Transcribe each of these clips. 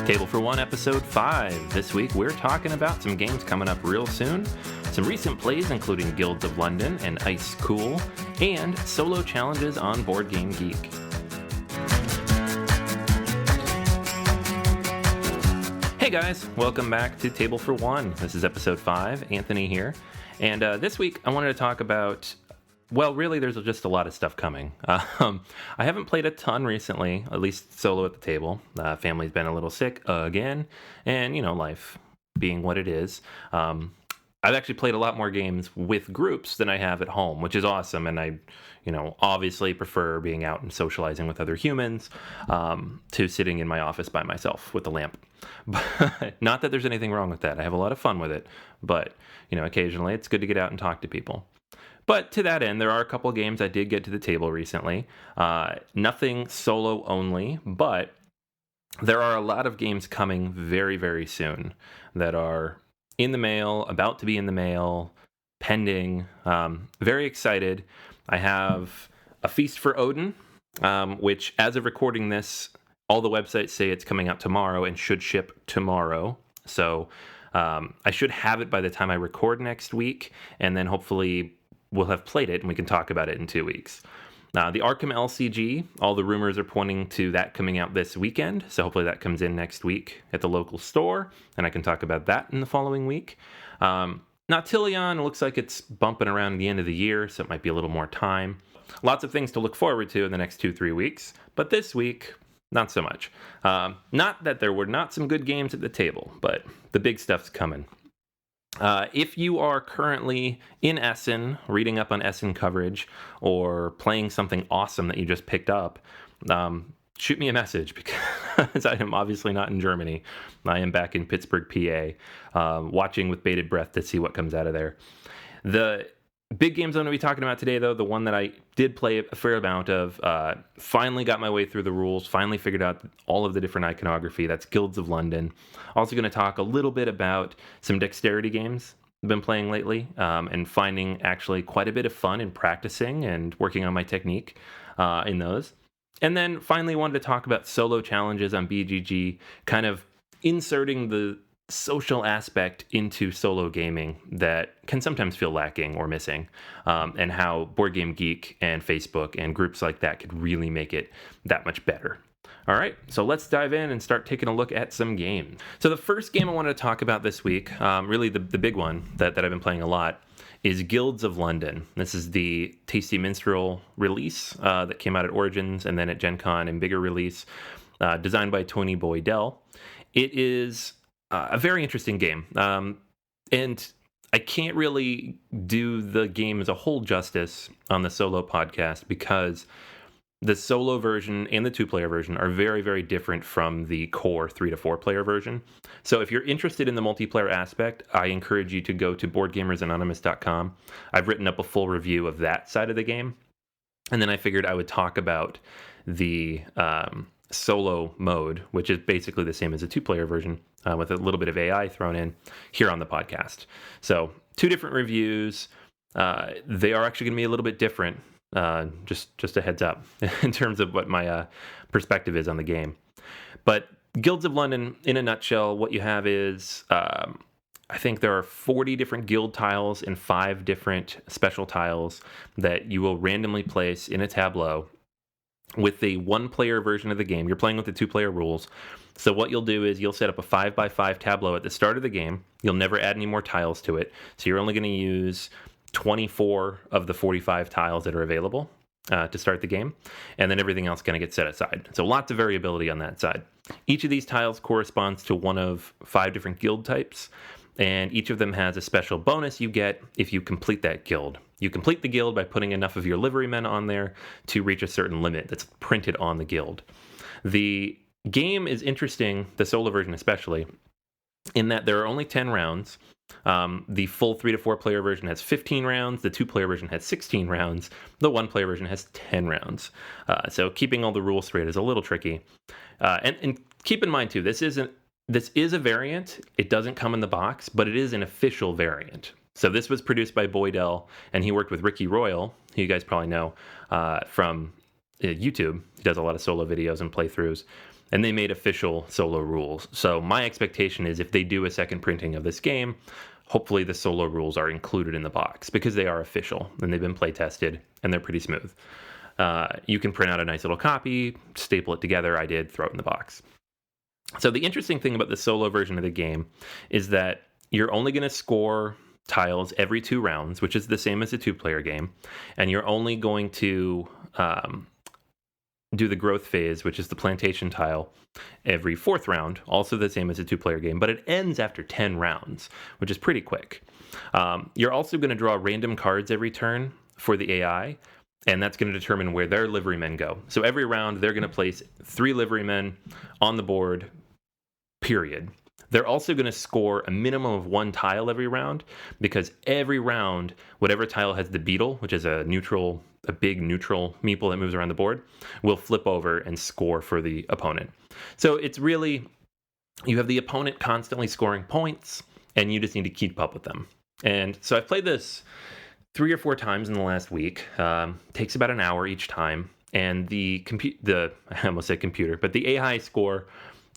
Table for One, Episode 5. This week we're talking about some games coming up real soon, some recent plays including Guilds of London and Ice Cool, and solo challenges on Board Game Geek. Hey guys, welcome back to Table for One. This is Episode 5, Anthony here, and this week I wanted to talk about, well, really, there's just a lot of stuff coming. I haven't played a ton recently, at least solo at the table. Family's been a little sick again, and, you know, life being what it is. I've actually played a lot more games with groups than I have at home, which is awesome, and I, obviously prefer being out and socializing with other humans to sitting in my office by myself with a lamp. But not that there's anything wrong with that. I have a lot of fun with it, but, occasionally it's good to get out and talk to people. But to that end, there are a couple of games I did get to the table recently. Nothing solo only, but there are a lot of games coming very, very soon that are in the mail, about to be in the mail, pending. Very excited. I have A Feast for Odin, which as of recording this, all the websites say it's coming out tomorrow and should ship tomorrow. So I should have it by the time I record next week, and then hopefully we'll have played it and we can talk about it in 2 weeks. The Arkham LCG, all the rumors are pointing to that coming out this weekend, so hopefully that comes in next week at the local store, and I can talk about that in the following week. Nautilion looks like it's bumping around the end of the year, so it might be a little more time. Lots of things to look forward to in the next 2-3 weeks, but this week, not so much. Not that there were not some good games at the table, but the big stuff's coming. If you are currently in Essen, reading up on Essen coverage, or playing something awesome that you just picked up, shoot me a message, because I am obviously not in Germany. I am back in Pittsburgh, PA, watching with bated breath to see what comes out of there. The big games I'm going to be talking about today, though, the one that I did play a fair amount of, finally got my way through the rules, finally figured out all of the different iconography, that's Guilds of London. Also going to talk a little bit about some dexterity games I've been playing lately, and finding actually quite a bit of fun in practicing and working on my technique in those. And then finally wanted to talk about solo challenges on BGG, kind of inserting the social aspect into solo gaming that can sometimes feel lacking or missing, and how Board Game Geek and Facebook and groups like that could really make it that much better. All right, so let's dive in and start taking a look at some games. So the first game I wanted to talk about this week, really the big one that I've been playing a lot, is Guilds of London. This is the Tasty Minstrel release that came out at Origins and then at Gen Con in bigger release, designed by Tony Boydell. It is a very interesting game, and I can't really do the game as a whole justice on the solo podcast because the solo version and the 2-player version are very, very different from the core 3 to 4-player version. So if you're interested in the multiplayer aspect, I encourage you to go to BoardGamersAnonymous.com. I've written up a full review of that side of the game, and then I figured I would talk about the solo mode, which is basically the same as a 2-player version, with a little bit of AI thrown in here on the podcast. So 2 different reviews. They are actually going to be a little bit different, just a heads up in terms of what my perspective is on the game. But Guilds of London, in a nutshell, what you have is, I think there are 40 different guild tiles and 5 different special tiles that you will randomly place in a tableau. With the 1-player version of the game, you're playing with the 2-player rules. So what you'll do is you'll set up a 5x5 tableau at the start of the game. You'll never add any more tiles to it. So you're only going to use 24 of the 45 tiles that are available to start the game. And then everything else kind of gets set aside. So lots of variability on that side. Each of these tiles corresponds to one of 5 different guild types. And each of them has a special bonus you get if you complete that guild. You complete the guild by putting enough of your liverymen on there to reach a certain limit that's printed on the guild. The game is interesting, the solo version especially, in that there are only 10 rounds. The full 3 to 4-player version has 15 rounds. The 2-player version has 16 rounds. The 1-player version has 10 rounds. So keeping all the rules straight is a little tricky. And keep in mind, too, this is a variant. It doesn't come in the box, but it is an official variant. So this was produced by Boydell, and he worked with Ricky Royal, who you guys probably know from YouTube. He does a lot of solo videos and playthroughs, and they made official solo rules. So my expectation is if they do a second printing of this game, hopefully the solo rules are included in the box because they are official and they've been play tested and they're pretty smooth. You can print out a nice little copy, staple it together. I did, throw it in the box. So the interesting thing about the solo version of the game is that you're only going to score tiles every 2 rounds, which is the same as a 2-player game, and you're only going to do the growth phase, which is the plantation tile, every 4th round, also the same as a 2-player game, but it ends after 10 rounds, which is pretty quick. You're also going to draw random cards every turn for the AI, and that's going to determine where their liverymen go. So every round, they're going to place 3 liverymen on the board, period. They're also going to score a minimum of 1 tile every round, because every round, whatever tile has the beetle, which is a big neutral meeple that moves around the board, will flip over and score for the opponent. So it's really, you have the opponent constantly scoring points, and you just need to keep up with them. And so I've played this 3 or 4 times in the last week. Takes about an hour each time, and I almost said computer, but the AI score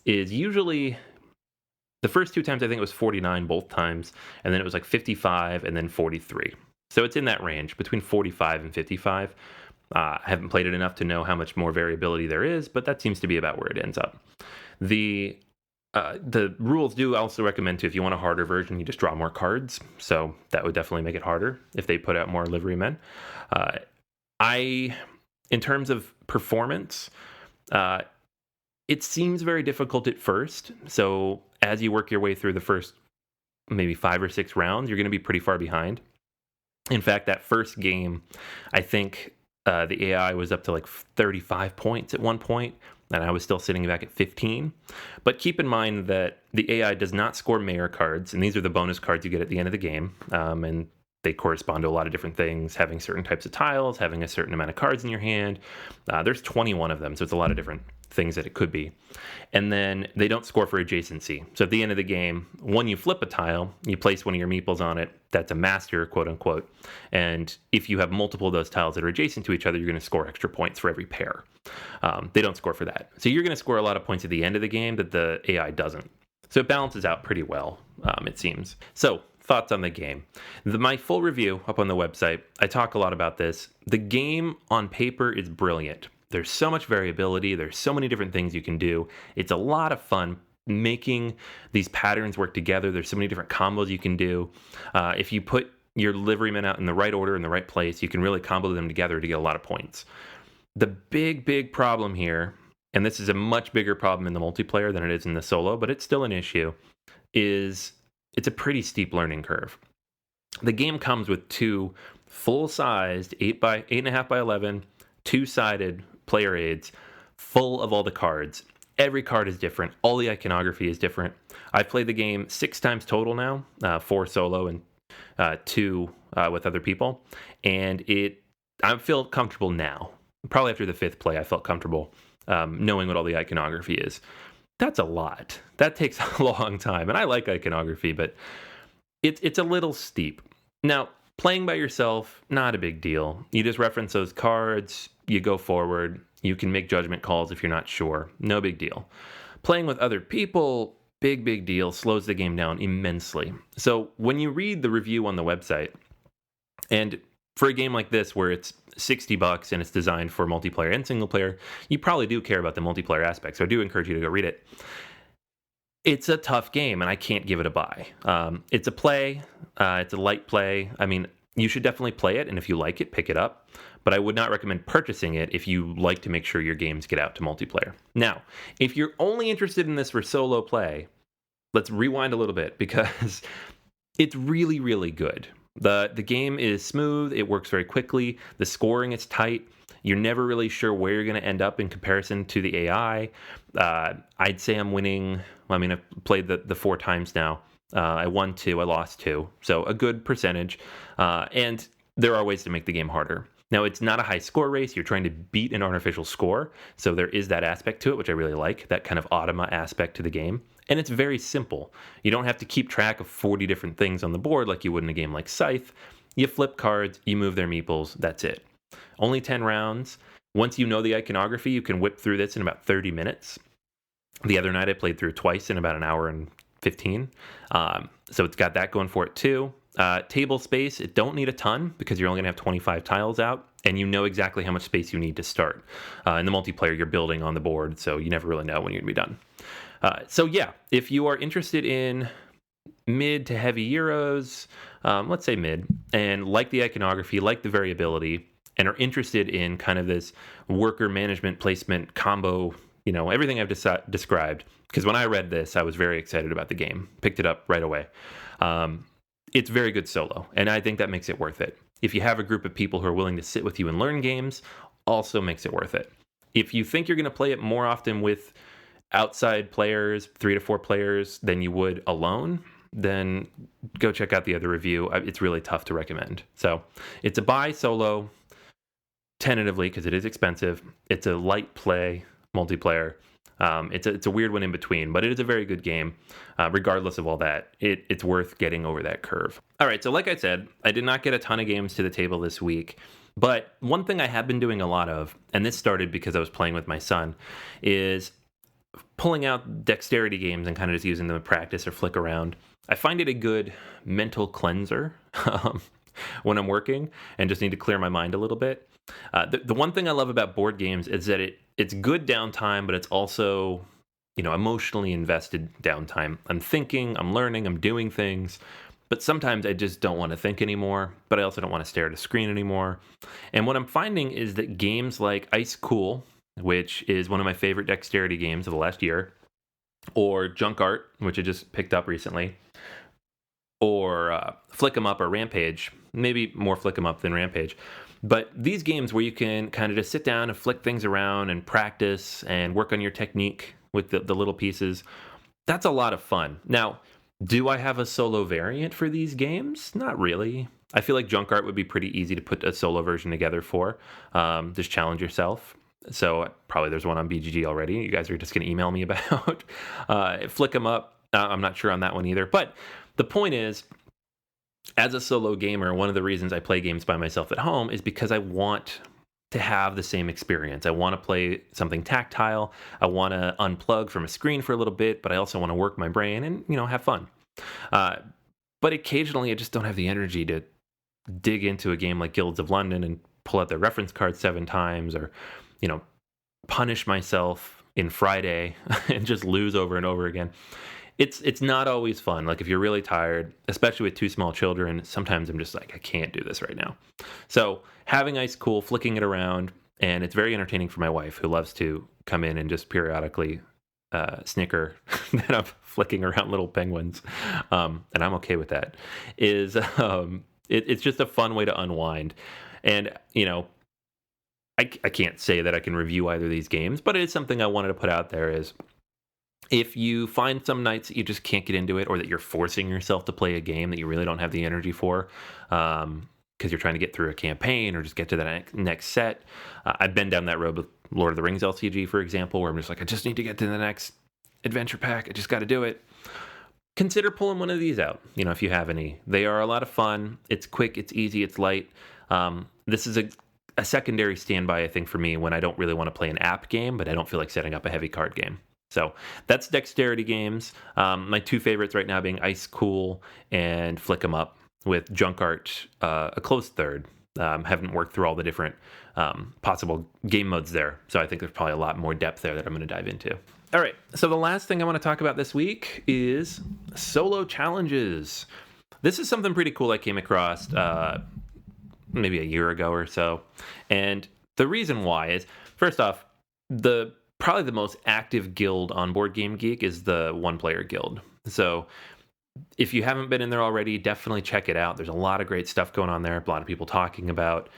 is usually, the first 2 times I think it was 49 both times, and then it was like 55 and then 43. So it's in that range, between 45 and 55. I haven't played it enough to know how much more variability there is, but that seems to be about where it ends up. The rules do also recommend to, if you want a harder version, you just draw more cards. So that would definitely make it harder if they put out more liverymen. In terms of performance, it seems very difficult at first. So as you work your way through the first maybe 5 or 6 rounds, you're going to be pretty far behind. In fact, that first game, I think the AI was up to like 35 points at one point, and I was still sitting back at 15. But keep in mind that the AI does not score mayor cards, and these are the bonus cards you get at the end of the game. And they correspond to a lot of different things, having certain types of tiles, having a certain amount of cards in your hand. There's 21 of them, so it's a lot of different things that it could be. And then they don't score for adjacency. So at the end of the game, when you flip a tile, you place one of your meeples on it. That's a master, quote unquote. And if you have multiple of those tiles that are adjacent to each other, you're going to score extra points for every pair. They don't score for that. So you're going to score a lot of points at the end of the game that the AI doesn't. So it balances out pretty well, it seems. So thoughts on the game. My full review up on the website, I talk a lot about this. The game on paper is brilliant. There's so much variability. There's so many different things you can do. It's a lot of fun making these patterns work together. There's so many different combos you can do. If you put your liverymen out in the right order, in the right place, you can really combo them together to get a lot of points. The big problem here, and this is a much bigger problem in the multiplayer than it is in the solo, but it's still an issue, is it's a pretty steep learning curve. The game comes with 2 full-sized 8.5 by 11, 2-sided player aids full of all the cards. Every card is different. All the iconography is different. I've played the game 6 times total now, 4 solo and 2 with other people. And I feel comfortable now. Probably after the 5th play, I felt comfortable knowing what all the iconography is. That's a lot. That takes a long time. And I like iconography, but it's a little steep. Now, playing by yourself, not a big deal. You just reference those cards, you go forward, you can make judgment calls if you're not sure. No big deal. Playing with other people, big deal, slows the game down immensely. So when you read the review on the website, and for a game like this where it's $60 and it's designed for multiplayer and single player, you probably do care about the multiplayer aspect. So I do encourage you to go read it. It's a tough game, and I can't give it a buy. It's a play. It's a light play. I mean, you should definitely play it, and if you like it, pick it up. But I would not recommend purchasing it if you like to make sure your games get out to multiplayer. Now, if you're only interested in this for solo play, let's rewind a little bit, because it's really good. The game is smooth. It works very quickly. The scoring is tight. You're never really sure where you're going to end up in comparison to the AI. I'd say I'm winning. I mean, I've played the 4 times now. I won 2, I lost 2. So a good percentage. And there are ways to make the game harder. Now, it's not a high score race. You're trying to beat an artificial score. So there is that aspect to it, which I really like, that kind of automa aspect to the game. And it's very simple. You don't have to keep track of 40 different things on the board like you would in a game like Scythe. You flip cards, you move their meeples, that's it. Only 10 rounds. Once you know the iconography, you can whip through this in about 30 minutes. The other night I played through twice in about an hour and 15. So it's got that going for it too. Table space, it don't need a ton because you're only going to have 25 tiles out, and you know exactly how much space you need to start. In the multiplayer, you're building on the board, so you never really know when you're going to be done. So yeah, if you are interested in mid to heavy Euros, let's say mid, and like the iconography, like the variability, and are interested in kind of this worker management placement combo, everything I've described, because when I read this, I was very excited about the game, picked it up right away. It's very good solo, and I think that makes it worth it. If you have a group of people who are willing to sit with you and learn games, also makes it worth it. If you think you're going to play it more often with outside players, 3 to 4 players, than you would alone, then go check out the other review. It's really tough to recommend. So it's a buy solo, tentatively, because it is expensive. It's a light play multiplayer. It's a weird one in between, but it is a very good game. Regardless of all that, it's worth getting over that curve. All right, so like I said, I did not get a ton of games to the table this week, but one thing I have been doing a lot of, and this started because I was playing with my son, is pulling out dexterity games and kind of just using them to practice or flick around. I find it a good mental cleanser when I'm working and just need to clear my mind a little bit. The one thing I love about board games is that it's good downtime, but it's also, emotionally invested downtime. I'm thinking, I'm learning, I'm doing things, but sometimes I just don't want to think anymore, but I also don't want to stare at a screen anymore. And what I'm finding is that games like Ice Cool, which is one of my favorite dexterity games of the last year, or Junk Art, which I just picked up recently, or Flick 'em Up or Rampage, maybe more Flick 'em Up than Rampage. But these games where you can kind of just sit down and flick things around and practice and work on your technique with the little pieces, that's a lot of fun. Now, do I have a solo variant for these games? Not really. I feel like Junk Art would be pretty easy to put a solo version together for. Just challenge yourself. So probably there's one on BGG already. You guys are just going to email me about. Flick 'em Up. I'm not sure on that one either. But the point is, as a solo gamer, one of the reasons I play games by myself at home is because I want to have the same experience. I want to play something tactile. I want to unplug from a screen for a little bit, but I also want to work my brain and, have fun. But occasionally I just don't have the energy to dig into a game like Guilds of London and pull out the reference card 7 times, or, punish myself in Friday and just lose over and over again. It's not always fun. Like if you're really tired, especially with 2 small children, sometimes I'm just like, I can't do this right now. So having Ice Cool, flicking it around, and it's very entertaining for my wife, who loves to come in and just periodically snicker that I'm flicking around little penguins, and I'm okay with that. It's just a fun way to unwind, and I can't say that I can review either of these games, but it is something I wanted to put out there. Is if you find some nights that you just can't get into it, or that you're forcing yourself to play a game that you really don't have the energy for, because you're trying to get through a campaign or just get to the next set. I've been down that road with Lord of the Rings LCG, for example, where I'm just like, I just need to get to the next adventure pack. I just got to do it. Consider pulling one of these out, if you have any. They are a lot of fun. It's quick, it's easy, it's light. This is a secondary standby, I think, for me when I don't really want to play an app game, but I don't feel like setting up a heavy card game. So that's dexterity games. My 2 favorites right now being Ice Cool and Flick 'em Up, with Junk Art a close third. Haven't worked through all the different possible game modes there, so I think there's probably a lot more depth there that I'm going to dive into. All right, so the last thing I want to talk about this week is solo challenges. This is something pretty cool I came across maybe a year ago or so, and the reason why is, first off, probably the most active guild on Board Game Geek is the one-player guild. So if you haven't been in there already, definitely check it out. There's a lot of great stuff going on there. A lot of people talking about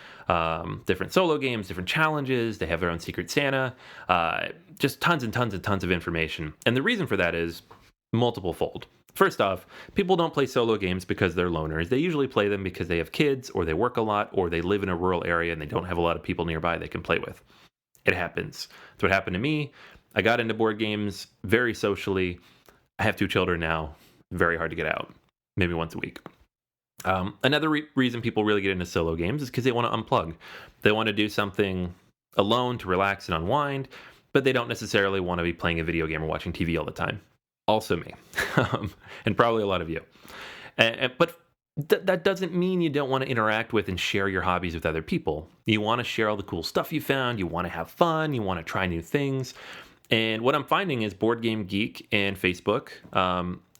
different solo games, different challenges. They have their own Secret Santa. Just tons and tons and tons of information. And the reason for that is multiple-fold. First off, people don't play solo games because they're loners. They usually play them because they have kids, or they work a lot, or they live in a rural area and they don't have a lot of people nearby they can play with. It happens. That's what happened to me. I got into board games very socially. I have 2 children now. Very hard to get out. Maybe once a week. Another reason people really get into solo games is because they want to unplug. They want to do something alone to relax and unwind, but they don't necessarily want to be playing a video game or watching TV all the time. Also me, and probably a lot of you. But that doesn't mean you don't want to interact with and share your hobbies with other people. You want to share all the cool stuff you found. You want to have fun. You want to try new things. And what I'm finding is Board Game Geek and Facebook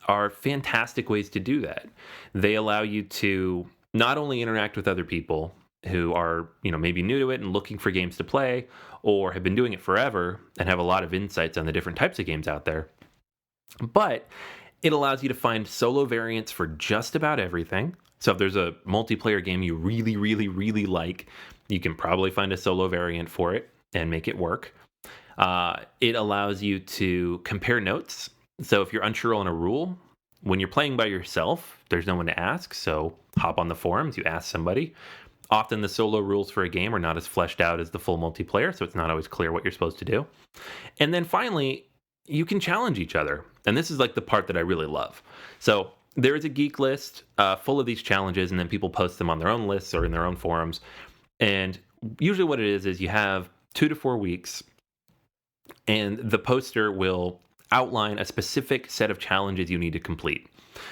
are fantastic ways to do that. They allow you to not only interact with other people who are, maybe new to it and looking for games to play, or have been doing it forever and have a lot of insights on the different types of games out there, but it allows you to find solo variants for just about everything. So if there's a multiplayer game you really, really, really like, you can probably find a solo variant for it and make it work. It allows you to compare notes. So if you're unsure on a rule, when you're playing by yourself, there's no one to ask. So hop on the forums, you ask somebody. Often the solo rules for a game are not as fleshed out as the full multiplayer, so it's not always clear what you're supposed to do. And then finally, you can challenge each other. And this is like the part that I really love. So there is a geek list full of these challenges, and then people post them on their own lists or in their own forums. And usually what it is you have 2 to 4 weeks, and the poster will outline a specific set of challenges you need to complete.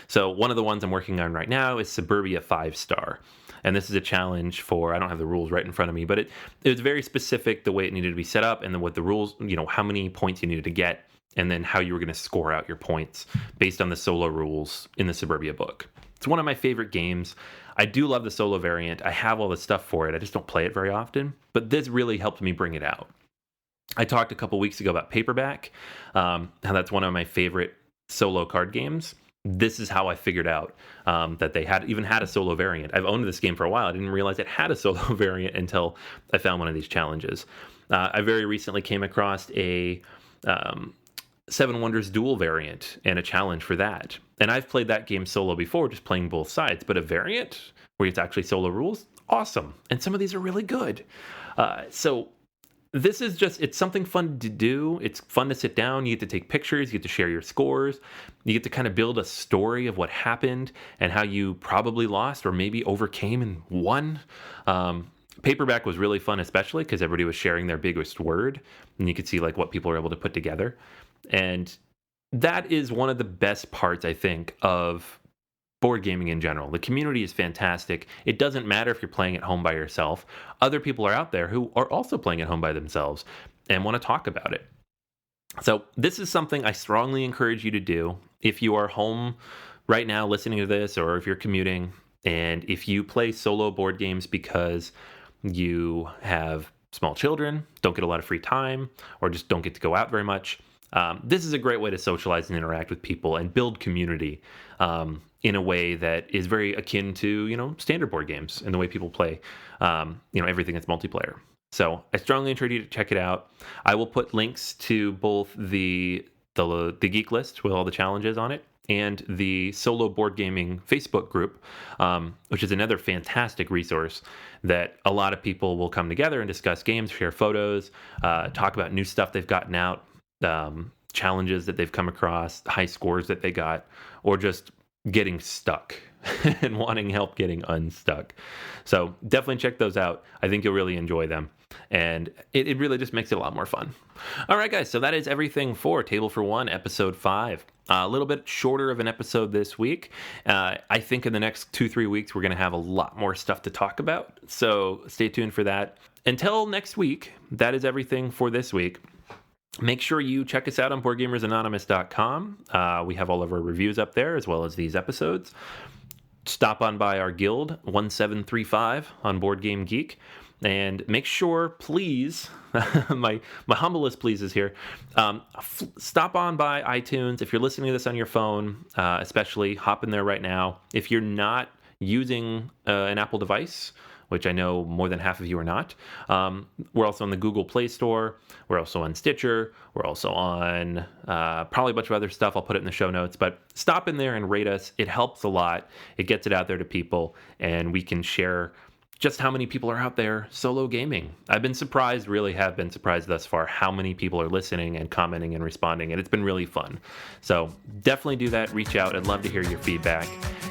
So one of the ones I'm working on right now is Suburbia 5-star. And this is a challenge for, I don't have the rules right in front of me, but it was very specific, the way it needed to be set up, and then what the rules, how many points you needed to get, and then how you were going to score out your points based on the solo rules in the Suburbia book. It's one of my favorite games. I do love the solo variant. I have all the stuff for it. I just don't play it very often, but this really helped me bring it out. I talked a couple weeks ago about Paperback, how that's one of my favorite solo card games. This is how I figured out that they even had a solo variant. I've owned this game for a while. I didn't realize it had a solo variant until I found one of these challenges. I very recently came across a Seven Wonders Duel variant and a challenge for that. And I've played that game solo before, just playing both sides. But a variant where it's actually solo rules, awesome. And some of these are really good. So this is it's something fun to do. It's fun to sit down. You get to take pictures. You get to share your scores. You get to kind of build a story of what happened and how you probably lost or maybe overcame and won. Paperback was really fun, especially because everybody was sharing their biggest word, and you could see like what people were able to put together. And that is one of the best parts, I think, of board gaming in general. The community is fantastic. It doesn't matter if you're playing at home by yourself. Other people are out there who are also playing at home by themselves and want to talk about it. So this is something I strongly encourage you to do if you are home right now listening to this, or if you're commuting, and if you play solo board games because you have small children, don't get a lot of free time, or just don't get to go out very much. This is a great way to socialize and interact with people and build community in a way that is very akin to, standard board games and the way people play, everything that's multiplayer. So I strongly encourage you to check it out. I will put links to both the geek list with all the challenges on it and the solo board gaming Facebook group, which is another fantastic resource that a lot of people will come together and discuss games, share photos, talk about new stuff they've gotten out, challenges that they've come across, high scores that they got, or just getting stuck and wanting help getting unstuck. So definitely check those out. I think you'll really enjoy them. And it really just makes it a lot more fun. All right, guys. So that is everything for Table for One, episode 5. A little bit shorter of an episode this week. I think in the next 2-3 weeks, we're going to have a lot more stuff to talk about. So stay tuned for that. Until next week, that is everything for this week. Make sure you check us out on BoardGamersAnonymous.com. We have all of our reviews up there, as well as these episodes. Stop on by our guild, 1735 on Board Game Geek. And make sure, please, my humblest pleases here, stop on by iTunes. If you're listening to this on your phone, especially, hop in there right now. If you're not using an Apple device, which I know more than half of you are not. We're also on the Google Play Store. We're also on Stitcher. We're also on probably a bunch of other stuff. I'll put it in the show notes. But stop in there and rate us. It helps a lot. It gets it out there to people, and we can share just how many people are out there solo gaming. I've been surprised, really have been surprised thus far, how many people are listening and commenting and responding, and it's been really fun. So definitely do that. Reach out. I'd love to hear your feedback.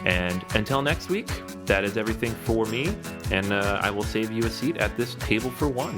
And until next week, that is everything for me, and I will save you a seat at this table for one.